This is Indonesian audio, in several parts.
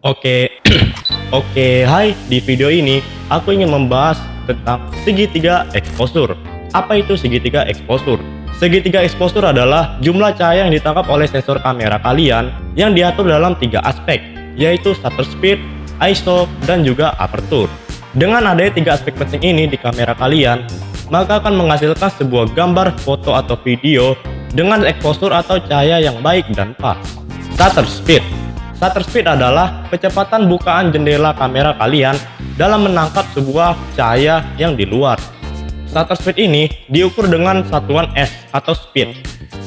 Oke, oke, hai. Di video ini aku ingin membahas tentang segitiga exposure. Apa itu segitiga exposure? Segitiga exposure adalah jumlah cahaya yang ditangkap oleh sensor kamera kalian yang diatur dalam 3 aspek, yaitu shutter speed, ISO, dan juga aperture. Dengan adanya 3 aspek penting ini di kamera kalian, maka akan menghasilkan sebuah gambar, foto, atau video dengan exposure atau cahaya yang baik dan pas. Shutter speed. Shutter speed adalah kecepatan bukaan jendela kamera kalian dalam menangkap sebuah cahaya yang di luar. Shutter speed ini diukur dengan satuan S atau speed,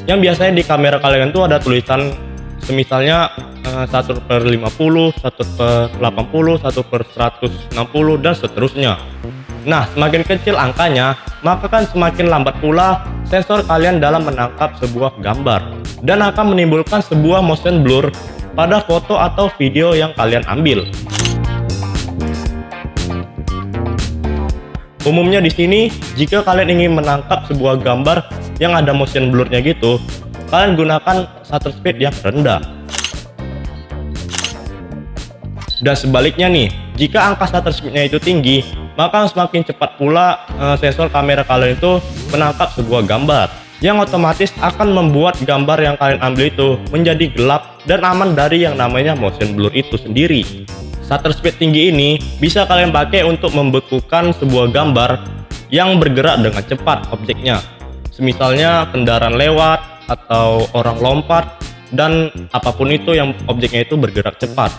yang biasanya di kamera kalian tuh ada tulisan semisalnya 1/50, 1/80, 1/160, dan seterusnya. Nah, semakin kecil angkanya, maka kan semakin lambat pula sensor kalian dalam menangkap sebuah gambar dan akan menimbulkan sebuah motion blur pada foto atau video yang kalian ambil. Umumnya di sini, jika kalian ingin menangkap sebuah gambar yang ada motion blurnya gitu, kalian gunakan shutter speed yang rendah. Dan sebaliknya nih, jika angka shutter speednya itu tinggi, maka semakin cepat pula sensor kamera kalian itu menangkap sebuah gambar, yang otomatis akan membuat gambar yang kalian ambil itu menjadi gelap dan aman dari yang namanya motion blur itu sendiri. Shutter speed tinggi ini bisa kalian pakai untuk membekukan sebuah gambar yang bergerak dengan cepat objeknya, semisalnya kendaraan lewat atau orang lompat dan apapun itu yang objeknya itu bergerak cepat.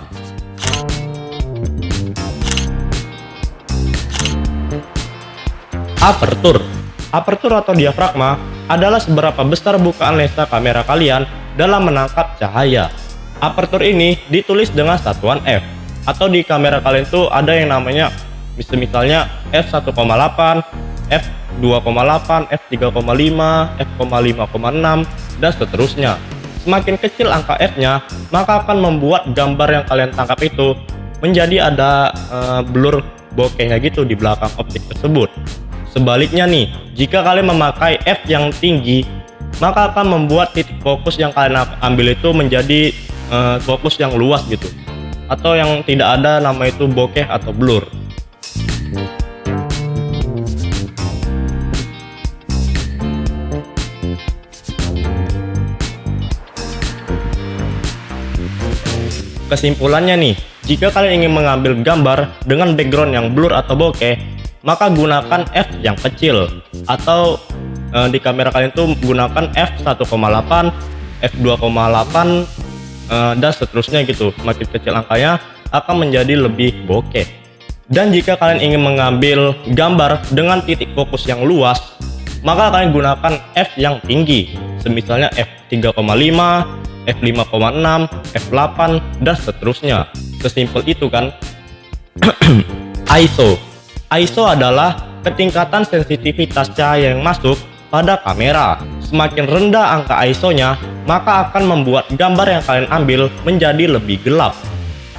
Aperture. Aperture atau diafragma adalah seberapa besar bukaan lensa kamera kalian dalam menangkap cahaya. Aperture ini ditulis dengan satuan F, atau di kamera kalian tuh ada yang namanya misalnya f1,8, f2,8, f3,5, f5,6, dan seterusnya. Semakin kecil angka F-nya, maka akan membuat gambar yang kalian tangkap itu menjadi ada blur bokehnya gitu di belakang objek tersebut. Sebaliknya nih, jika kalian memakai F yang tinggi, maka akan membuat titik fokus yang kalian ambil itu menjadi fokus yang luas gitu, atau yang tidak ada nama itu bokeh atau blur. Kesimpulannya nih, jika kalian ingin mengambil gambar dengan background yang blur atau bokeh, maka gunakan F yang kecil, atau di kamera kalian tuh gunakan f1,8, f2,8, dan seterusnya gitu. Semakin kecil angkanya akan menjadi lebih bokeh. Dan jika kalian ingin mengambil gambar dengan titik fokus yang luas, maka kalian gunakan F yang tinggi, semisalnya f3,5, f5,6, f8, dan seterusnya. Sesimpel itu kan. ISO. ISO adalah ketingkatan sensitivitas cahaya yang masuk pada kamera. Semakin rendah angka ISO-nya, maka akan membuat gambar yang kalian ambil menjadi lebih gelap.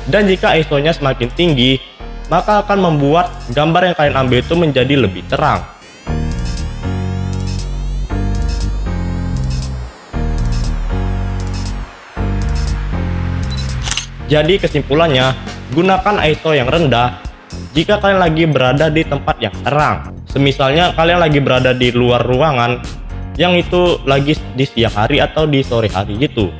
Dan jika ISO-nya semakin tinggi, maka akan membuat gambar yang kalian ambil itu menjadi lebih terang. Jadi kesimpulannya, gunakan ISO yang rendah jika kalian lagi berada di tempat yang terang. Semisalnya kalian lagi berada di luar ruangan yang itu lagi di siang hari atau di sore hari gitu.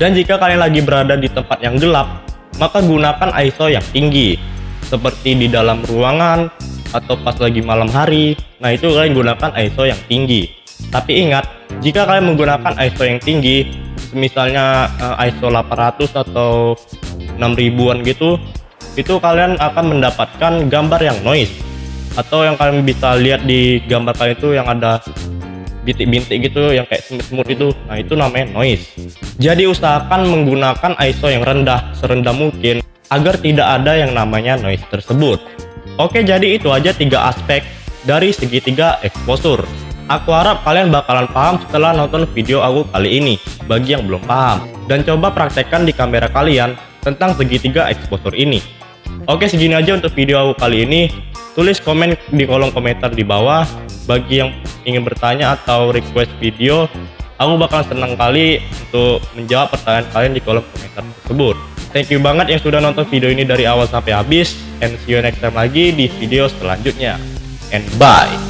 Dan jika kalian lagi berada di tempat yang gelap, maka gunakan ISO yang tinggi, seperti di dalam ruangan atau pas lagi malam hari. Nah, itu kalian gunakan ISO yang tinggi. Tapi ingat, jika kalian menggunakan ISO yang tinggi, misalnya ISO 800 atau 6000-an gitu, itu kalian akan mendapatkan gambar yang noise, atau yang kalian bisa lihat di gambar kalian itu yang ada bintik-bintik gitu yang kayak semut-semut itu. Nah, itu namanya noise. Jadi usahakan menggunakan ISO yang rendah serendah mungkin agar tidak ada yang namanya noise tersebut. Oke, jadi itu aja 3 aspek dari segitiga exposure. Aku harap kalian bakalan paham setelah nonton video aku kali ini, bagi yang belum paham, dan coba praktekkan di kamera kalian tentang segitiga exposure ini. Oke, segini aja untuk video aku kali ini. Tulis komen di kolom komentar di bawah. Bagi yang ingin bertanya atau request video, aku bakal senang kali untuk menjawab pertanyaan kalian di kolom komentar tersebut. Thank you banget yang sudah nonton video ini dari awal sampai habis, and see you next time lagi di video selanjutnya, and bye.